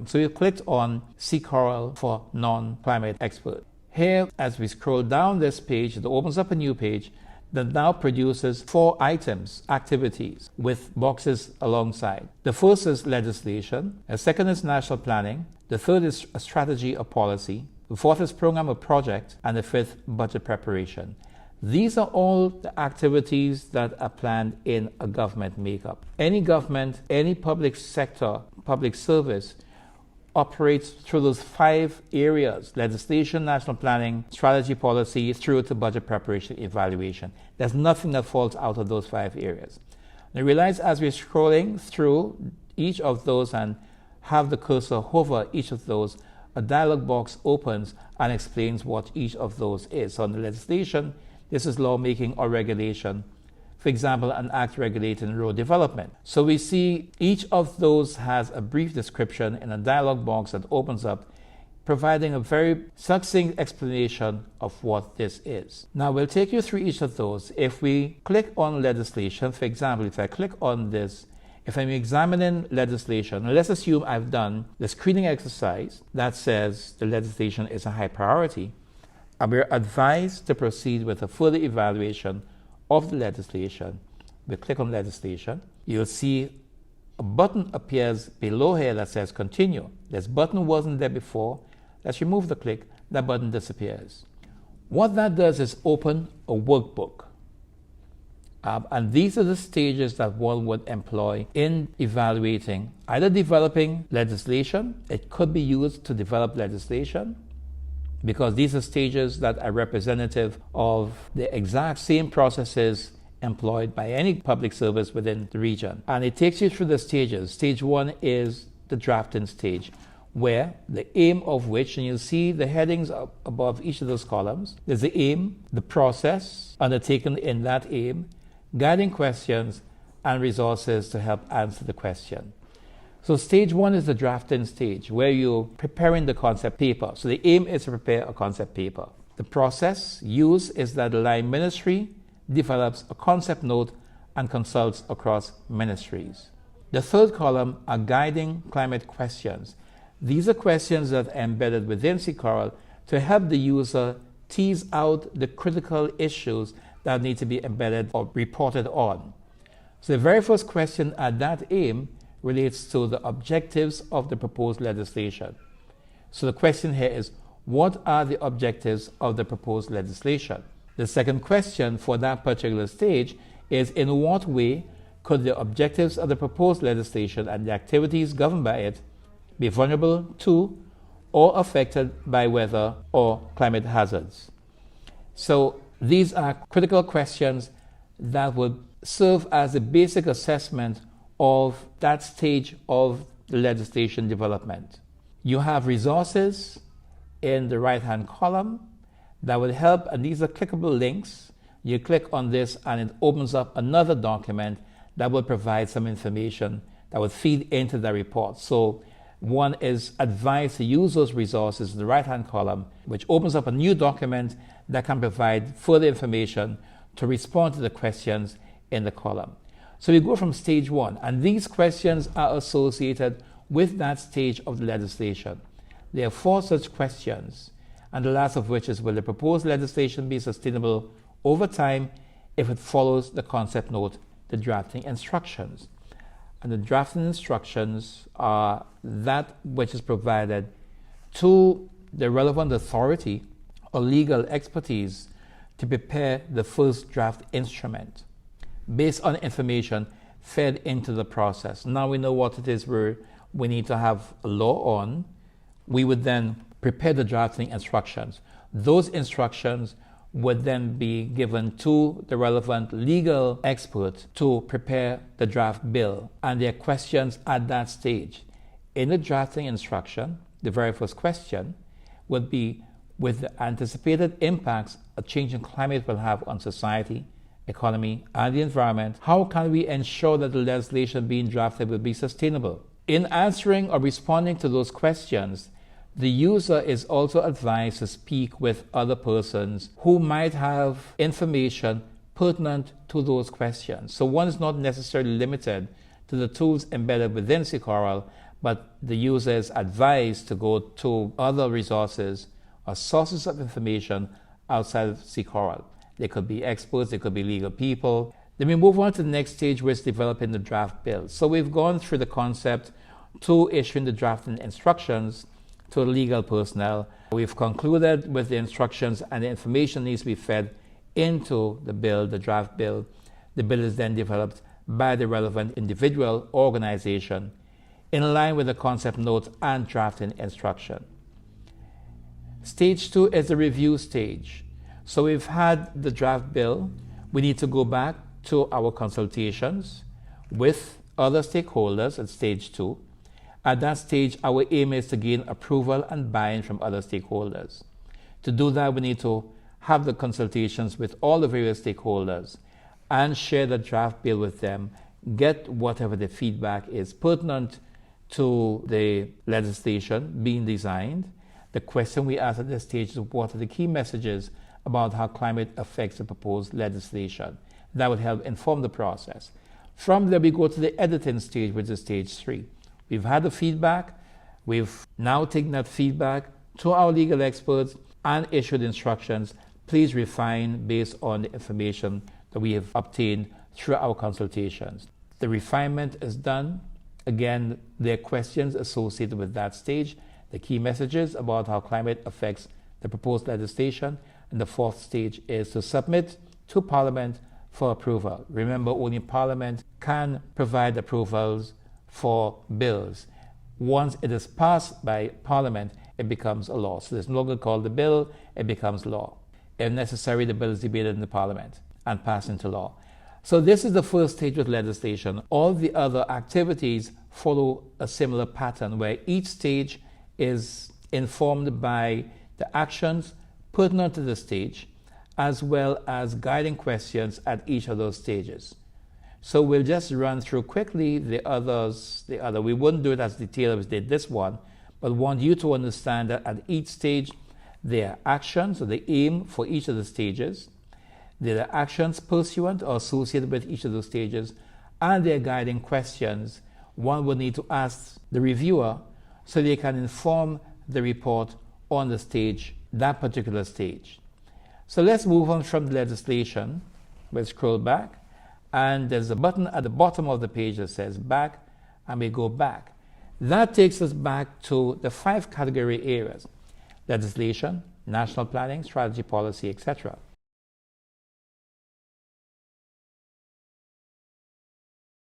So you clicked on CCORAL for non-climate expert. Here, as we scroll down this page, it opens up a new page that now produces 4 items, activities, with boxes alongside. The first is legislation, the second is national planning, the third is a strategy or policy, the fourth is program or project, and the fifth, budget preparation. These are all the activities that are planned in a government makeup. Any government, any public sector, public service operates through those 5 areas: legislation, national planning, strategy, policy, through to budget preparation, evaluation. There's nothing that falls out of those 5 areas. Now realize as we're scrolling through each of those and have the cursor hover each of those, a dialog box opens and explains what each of those is. So in the legislation, this is lawmaking or regulation. For example, an act regulating road development. So we see each of those has a brief description in a dialog box that opens up, providing a very succinct explanation of what this is. Now we'll take you through each of those. If we click on legislation, for example, if I click on this, if I'm examining legislation, let's assume I've done the screening exercise that says the legislation is a high priority, and we're advised to proceed with a further evaluation of the legislation. We click on legislation. You'll see a button appears below here that says continue. This button wasn't there before. Let's remove the click. That button disappears. What that does is open a workbook. And these are the stages that one would employ in evaluating, either developing legislation. It could be used to develop legislation, because these are stages that are representative of the exact same processes employed by any public service within the region. And it takes you through the stages. Stage 1 is the drafting stage, where the aim of which, and you'll see the headings up above each of those columns, there's the aim, the process undertaken in that aim, guiding questions, and resources to help answer the question. So stage 1 is the drafting stage, where you're preparing the concept paper. So the aim is to prepare a concept paper. The process used is that the line ministry develops a concept note and consults across ministries. The third column are guiding climate questions. These are questions that are embedded within CCORAL to help the user tease out the critical issues that need to be embedded or reported on. So the very first question at that aim relates to the objectives of the proposed legislation. So the question here is, what are the objectives of the proposed legislation? The second question for that particular stage is, in what way could the objectives of the proposed legislation and the activities governed by it be vulnerable to or affected by weather or climate hazards? So these are critical questions that would serve as a basic assessment of that stage of the legislation development. You have resources in the right-hand column that will help, and these are clickable links. You click on this and it opens up another document that will provide some information that will feed into the report. So one is advised to use those resources in the right-hand column, which opens up a new document that can provide further information to respond to the questions in the column. So we go from stage 1, and these questions are associated with that stage of the legislation. There are 4 such questions, and the last of which is, will the proposed legislation be sustainable over time if it follows the concept note, the drafting instructions? And the drafting instructions are that which is provided to the relevant authority or legal expertise to prepare the first draft instrument based on information fed into the process. Now we know what it is we need to have a law on. We would then prepare the drafting instructions. Those instructions would then be given to the relevant legal expert to prepare the draft bill. And there are questions at that stage. In the drafting instruction, the very first question would be, with the anticipated impacts a changing climate will have on society, economy, and the environment, how can we ensure that the legislation being drafted will be sustainable? In answering or responding to those questions, the user is also advised to speak with other persons who might have information pertinent to those questions. So one is not necessarily limited to the tools embedded within CCORAL, but the user is advised to go to other resources or sources of information outside of CCORAL. They could be experts, they could be legal people. Then we move on to the next stage, which is developing the draft bill. So we've gone through the concept to issuing the drafting instructions to legal personnel. We've concluded with the instructions, and the information needs to be fed into the bill, the draft bill. The bill is then developed by the relevant individual organization in line with the concept note and drafting instruction. Stage 2 is the review stage. So we've had the draft bill. We need to go back to our consultations with other stakeholders at stage 2. At that stage, our aim is to gain approval and buy-in from other stakeholders. To do that, we need to have the consultations with all the various stakeholders and share the draft bill with them, get whatever the feedback is pertinent to the legislation being designed. The question we ask at this stage is, what are the key messages about how climate affects the proposed legislation? That would help inform the process. From there, we go to the editing stage, which is stage 3. We've had the feedback. We've now taken that feedback to our legal experts and issued instructions. Please refine based on the information that we have obtained through our consultations. The refinement is done. Again, there are questions associated with that stage, the key messages about how climate affects the proposed legislation. And the 4th stage is to submit to Parliament for approval. Remember, only Parliament can provide approvals for bills. Once it is passed by Parliament, it becomes a law. So it's no longer called a bill, it becomes law. If necessary, the bill is debated in the Parliament and passed into law. So this is the first stage with legislation. All the other activities follow a similar pattern where each stage is informed by the actions pertinent to the stage, as well as guiding questions at each of those stages. So we'll just run through quickly the others. We wouldn't do it as detailed as we did this one, but want you to understand that at each stage, there are actions or the aim for each of the stages. There are actions pursuant or associated with each of those stages, and there are guiding questions one would need to ask the reviewer so they can inform the report on the stage, that particular stage. So let's move on from the legislation. We'll scroll back, and there's a button at the bottom of the page that says back, and we go back. That takes us back to the 5 category areas: legislation, national planning, strategy, policy, etc.